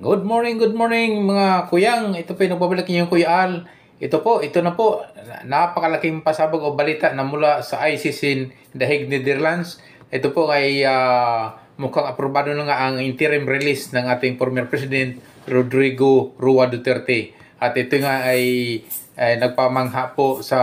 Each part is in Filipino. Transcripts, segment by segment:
Good morning mga kuyang. Ito po yung nagbabalik niyo yung Kuya Al. Ito na po, napakalaking pasabog o balita na mula sa ICC in The Hague, Netherlands. Ito po ay mukhang aprobado na nga ang interim release ng ating former President Rodrigo Roa Duterte. At ito nga ay nagpamangha po sa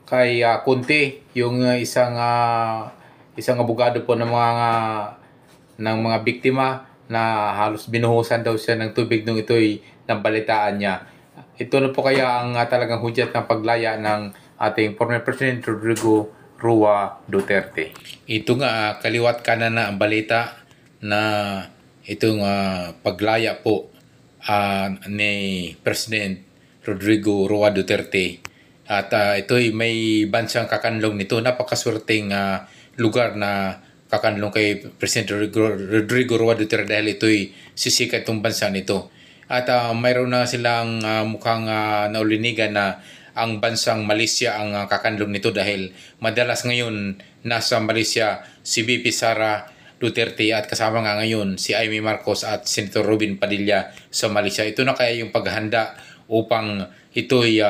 kay Kunti, yung isang abogado po ng mga biktima na halos binuhusan daw siya ng tubig nung ito'y nabalitaan niya. Ito na po kaya ang talagang hudyat ng paglaya ng ating former President Rodrigo Roa Duterte. Ito nga, kaliwat kanan na ang balita na itong paglaya po ni President Rodrigo Roa Duterte. At ito'y may bansang kakanlong nito. Napakaswerteng lugar na kakanlong kay President Rodrigo Roa Duterte dahil ito'y sisikat itong bansa nito. At mayroon na silang mukhang naulinigan na ang bansang Malaysia ang kakanlong nito dahil madalas ngayon nasa Malaysia si VP Sara Duterte at kasama nga ngayon si Amy Marcos at Senator Robin Padilla sa Malaysia. Ito na kaya yung paghahanda upang ito'y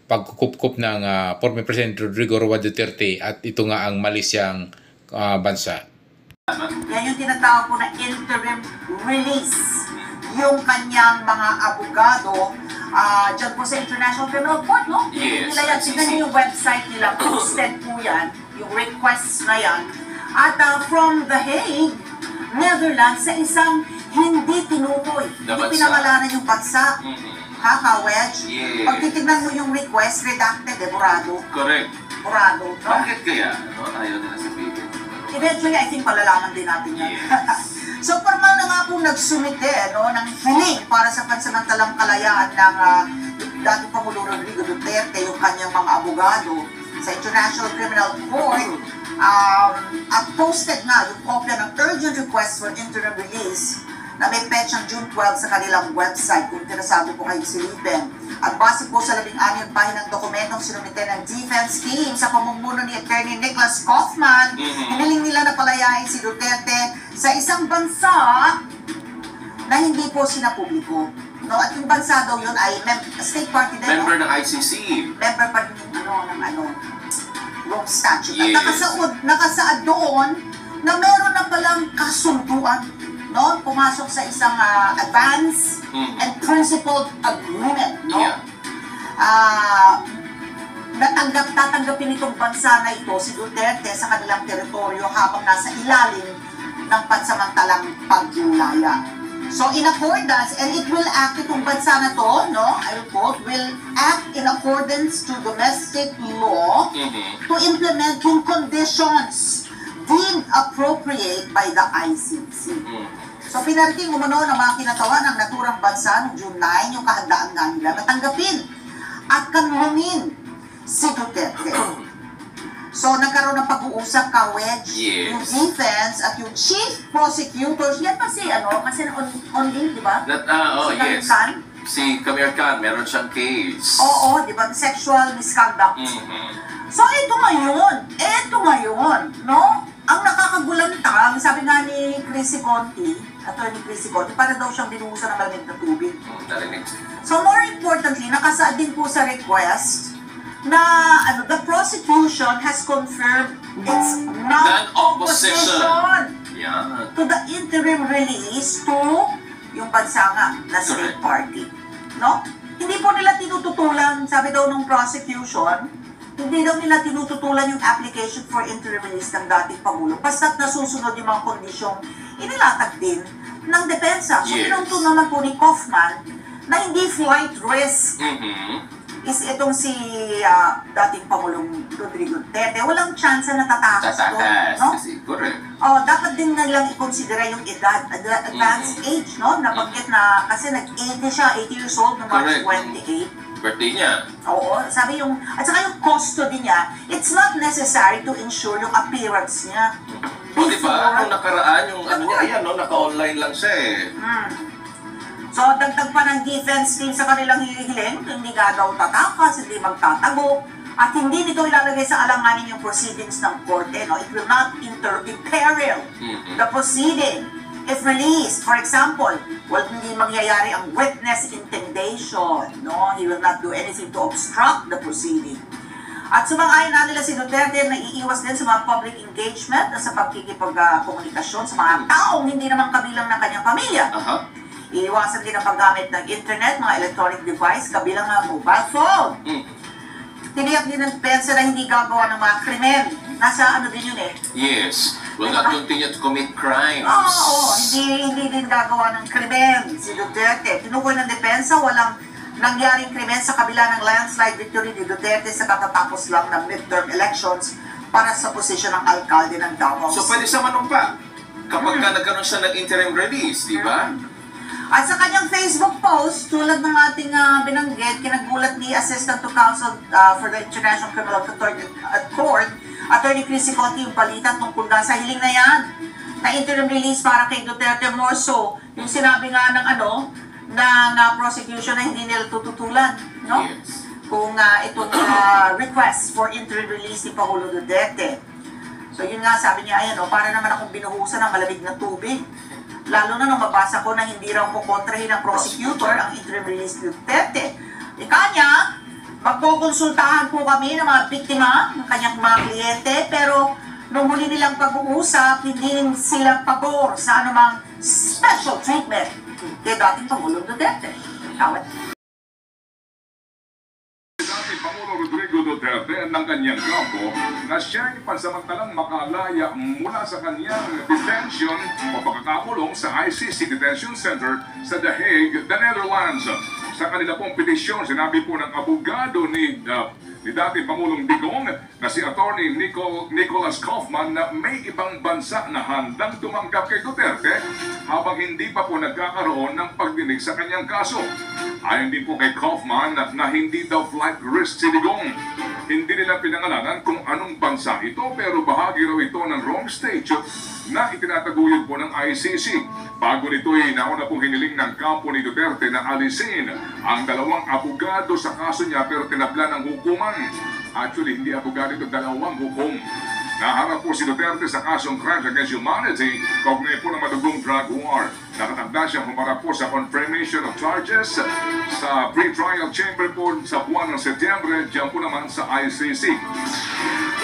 pagkukup ng former President Rodrigo Roa Duterte at ito nga ang Malaysiang bansa. Yan yung tinatawag po na interim release. Yung kanyang mga abogado dyan po sa International Criminal Court, no? Yes. Nila yan, tignan nyo yung website nila, posted po yan, yung requests na yan. At from The Hague, Netherlands, sa isang hindi tinukoy, hindi pinangalanan yung bansa. Wedge. Yes. Pag titignan mo yung request, redacted, burado. Correct. Burado, no? Bakit kaya? Ayaw nila sabihin. Eventually, I think palalaman din natin yan. Yes. So, formal na nga po nagsumite ng hiling para sa pansamantalang kalayaan ng dating Pangulo Rodrigo Duterte, yung kanyang mga abogado sa International Criminal Court. At posted na yung kopya ng urgent request for interim release na may petsang June 12 sa kanilang website kung interesado po kayo silipin. At base po sa 16 pahinang dokumentong sinumite ng defense team sa pamumuno ni Attorney Nicholas Kaufman, hiniling nila na palayain si Duterte sa isang bansa na hindi po sinapubliko. No? At yung bansa daw yun ay state party din. Member ng ICC. Member pa rin ng Rome Statute. Yes. At nakasaad doon na meron na palang kasunduan, no? Pumasok sa isang advance and principled agreement, no? Yeah. Tatanggapin itong bansa na ito si Duterte sa kanilang teritoryo habang nasa ilalim ng pansamantalang paglulaya. So in accordance, and it will act, itong bansa na to, no, I will quote, will act in accordance to domestic law to implement yung conditions deemed appropriate by the ICC. So pinarating umano ng mga kinatawa ng naturang bansa noong June 9 yung kahandaan nga nila na tanggapin at kanlungin si Duterte. So nagkaroon ng pag-uusap Wedge, Yes. yung defense at yung chief prosecutors. Yan kasi on leave, di ba? Si Yes. Khan. Si Kamir Khan, meron siyang case. Oo, di ba? Sexual misconduct. So ito ngayon, no? Ang nakakagulantang, sabi nga ni Chrissy Conti, Attorney Chrissy Conti, para daw siyang binuhusan ng malamig na tubig. Narinig. So more importantly, nakasaad din po sa request na the prosecution has confirmed its non-opposition Yeah. to the interim release to yung bansa nga na state party. No? Hindi po nila tinututulan, sabi daw ng prosecution, hindi daw nila tinututulan yung application for interim release ng dating Pangulo. Basta't nasusunod yung mga kondisyong inilatag din ng depensa. So, Yes. pinunto naman po ni Kaufman na hindi flight risk is itong si dating Pangulong Rodrigo Duterte. Walang chance na tatakas doon. Tatakas. No? Kasi, correct. Dapat din nilang i-considera yung edad, advanced age, no? Nabanggit na, kasi nag-80 siya, 80 years old na March Correct. 28. Birthday niya. Oo, sabi at saka yung custody niya, it's not necessary to ensure yung appearance niya. O diba, nung nakaraan yung niya, naka-online lang siya eh. So, dagdag pa ng defense team sa kanilang hihiling, hindi nga daw tatakas, hindi magtatago, at hindi nito ilalagay sa alanganin yung proceedings ng korte. No? It will not imperil the proceeding. if released. For example, hindi mangyayari ang witness intimidation. No? He will not do anything to obstruct the proceeding. At sumang-ayon na nila si Duterte na iiwas din sa mga public engagement at sa pagkikipag-komunikasyon sa mga taong hindi naman kabilang ng kanyang pamilya. Iiwasan din ang paggamit ng internet, mga electronic device, kabilang ng mobile phone. Tiniyak din ng depensa na hindi gagawa ng mga krimen. Nasa ano din yun eh. Yes. Will not continue to commit crimes. Oo, hindi din gagawa ng krimen si Duterte. Tinukoy ng depensa, walang nangyaring krimen sa kabila ng landslide victory ni Duterte sa katatapos lang ng midterm elections para sa posisyon ng alkalde ng Davao. So pwede sa manumpa kapag ka nagkaroon siya ng interim release, di ba? At sa kanyang Facebook post, tulad ng ating binanggit, kinagulat ni Assistant to Counsel for the International Criminal Court, Attorney Chrissy Conti, yung balita tungkol nga sa hiling na yan, na interim release para kay Duterte more so. Yung sinabi nga ng prosecution na hindi nila tututulan, no? Yes. Kung itong request for interim release ni Pangulo Duterte. So yun nga, sabi niya, ayan, para naman akong binuhusan ng malamig na tubig. Lalo na nung mabasa ko na hindi raw kukontrahin ng prosecutor ang interim release ni Duterte. Ika niya, magkukonsultahan po kami ng mga biktima, ng kanyang mga kliyente, pero nung huli nilang pag-uusap, hindi sila pabor sa anumang special treatment kay dating Pangulong Duterte. Tawad. Dating Pangulo Rodrigo Duterte ng kanyang kampo na siya'y pansamantalang makalaya mula sa kanyang detention o pagkakakulong sa ICC Detention Center sa The Hague, the Netherlands. Sa kanila pong petisyon, sinabi po ng abogado ni dating Pangulong Digong na si Attorney Nicholas Kaufman na may ibang bansa na handang tumanggap kay Duterte habang hindi pa po nagkakaroon ng pagdinig sa kanyang kaso. Ayon din po kay Kaufman na hindi daw flight risk si Digong. Hindi nila pinangalanan kung anong bansa ito pero bahagi raw ito ng Rome Statute na itinataguyod po ng ICC. Bago nito ay nauna pong hiniling ng kampo ni Duterte na alisin ang dalawang abogado sa kaso niya pero tinabla ng hukuman. Actually, hindi abogado ito, dalawang hukom. Naharap po si Duterte sa kasong crimes against humanity kaugnay po ng madugong drug war. Nakatanda siyang humarap po sa confirmation of charges sa pre-trial chamber po sa buwan ng Setyembre, diyan po naman sa ICC.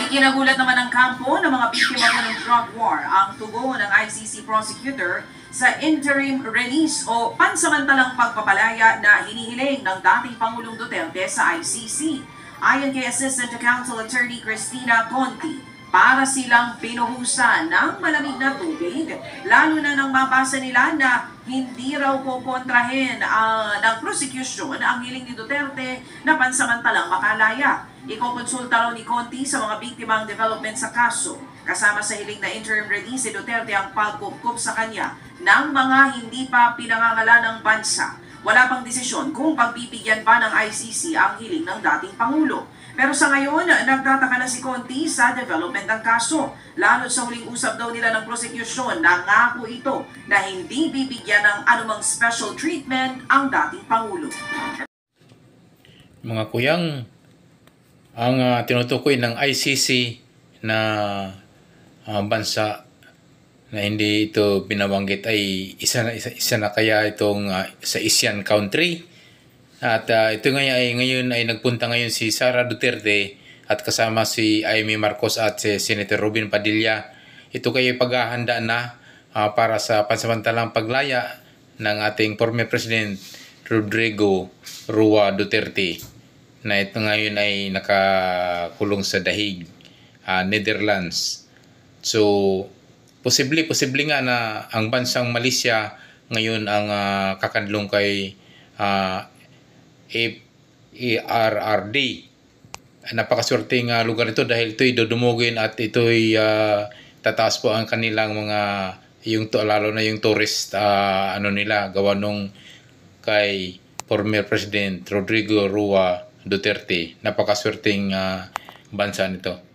Ikinagulat naman ng kampo ng mga biktima ng drug war ang tugon ng ICC prosecutor sa interim release o pansamantalang pagpapalaya na hinihiling ng dating Pangulong Duterte sa ICC. Ayon kay Assistant to Counsel Attorney Cristina Conti, para silang pinuhusan ng malamig na tubig, lalo na nang mabasa nila na hindi raw kukontrahin ng prosecution ang hiling ni Duterte na pansamantalang makalaya. Ikokonsulta raw ni Conti sa mga biktimang development sa kaso. Kasama sa hiling na interim release ni Duterte ang pagkukup sa kanya ng mga hindi pa pinangangalan ng bansa. Wala pang desisyon kung pagbibigyan ba ng ICC ang hiling ng dating Pangulo. Pero sa ngayon, nagtataka na si Conti sa development ng kaso. Lalo sa huling usap daw nila ng prosecution, nangako ito na hindi bibigyan ng anumang special treatment ang dating Pangulo. Mga kuyang, ang tinutukoy ng ICC na bansa na hindi ito binabanggit ay isa na kaya itong sa Asian country. At ito ngayon ay nagpunta ngayon si Sara Duterte at kasama si Amy Marcos at si Senator Robin Padilla. Ito kayo paghahanda na para sa pansamantalang paglaya ng ating former President Rodrigo Roa Duterte na ito ngayon ay nakakulong sa The Hague, Netherlands. So, posible nga na ang bansang Malaysia ngayon ang kakadlong kay ERRD. Napakaswerteng lugar ito dahil ito'y dudumugin at ito'y tataas po ang kanilang mga lalo na yung tourist nila gawa nung kay former President Rodrigo Roa Duterte. Napakaswerteng bansa nito.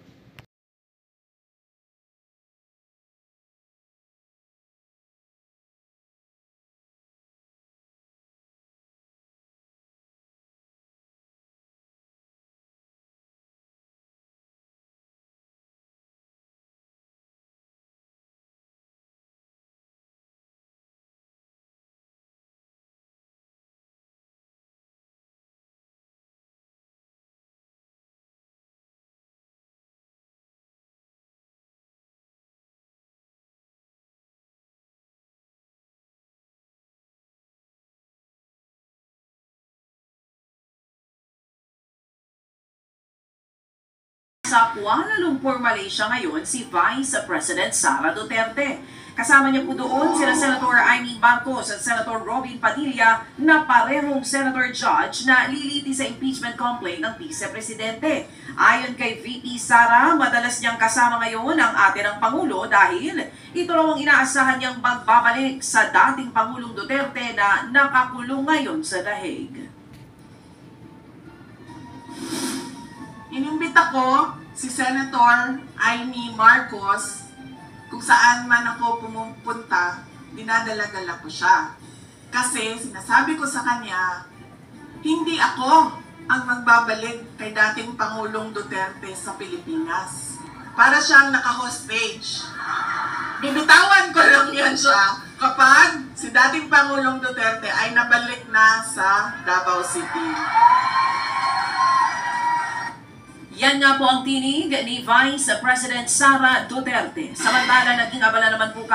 nasa Kuala Lumpur, Malaysia ngayon si Vice President Sara Duterte. Kasama niya po doon sila Senator Amy Marcos at Senator Robin Padilla na parehong Senator Judge na liliti sa impeachment complaint ng Vice Presidente. Ayon kay VP Sara, madalas niyang kasama ngayon ang ate ng Pangulo dahil ito raw ang inaasahan niyang magbabalik sa dating Pangulong Duterte na nakakulong ngayon sa The Hague. Inimbita ko si Senator Amy Marcos. Kung saan man ako pumupunta, dinadala-dala ko siya. Kasi sinasabi ko sa kanya, hindi ako ang magbabalik kay dating Pangulong Duterte sa Pilipinas. Para siyang naka-hostage. Bibitawan ko lang yan siya kapag si dating Pangulong Duterte ay nabalik na sa Davao City. Yan nga po ang tinig ni Vice President Sara Duterte. Samantala, naging abala naman po